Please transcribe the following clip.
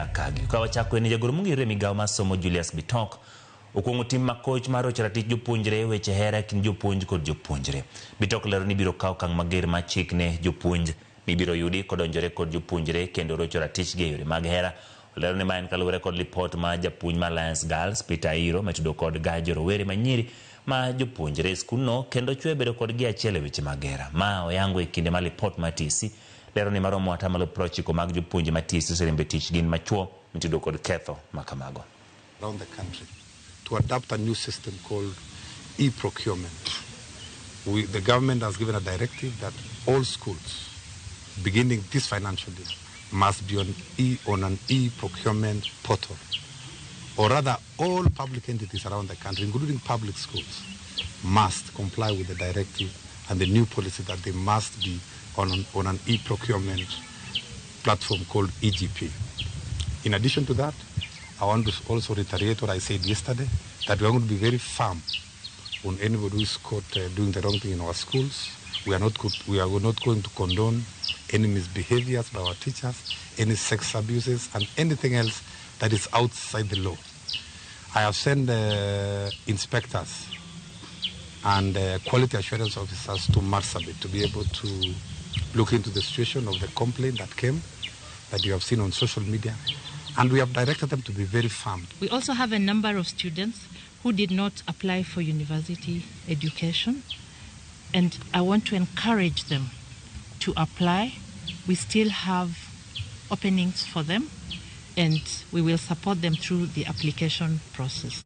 Kagi. Kwa wachako ni jagoro mungire migawo masomo Julius Bitok okuongo tim makoch mar rocho ratich jopuonjre weche hera kind jopuonj kod jopuonjre. Bitok lero ni biro kawo okang' mager mar chik ne jopuonj mibiro yudi kodonjore kod jopuonjre kendo rocho ratich ge yore mag hera. Lero ni ma en kaluwore kod lipot ma japuonj ma Alliance Girls Peter Iro metudo kod gajo rowere manyiri ma jopuonjre e skulno kendo chwe bedo kod gi achiel e weche mag hera. Ma oyango e kinde ma lipot ma TC lero ni maromo atamalo 90 mag jopuonje ma TC oserembe tich gin machuo metudo kod ketho makamago. Around the country to adopt a new system called e-procurement. The government has given a directive that all schools beginning this financial year must be on an e-procurement portal. Or rather, all public entities around the country, including public schools, must comply with the directive and the new policy that they must be on an e-procurement platform called EGP. In addition to that, I want to also reiterate what I said yesterday, that we are going to be very firm on anybody who is caught doing the wrong thing in our schools. We are not going to condone any misbehaviors by our teachers, any sex abuses, and anything else that is outside the law. I have sent inspectors and quality assurance officers to Marsabit to be able to look into the situation of the complaint that came, that you have seen on social media, and we have directed them to be very firm. We also have a number of students who did not apply for university education, and I want to encourage them to apply. We still have openings for them, and we will support them through the application process.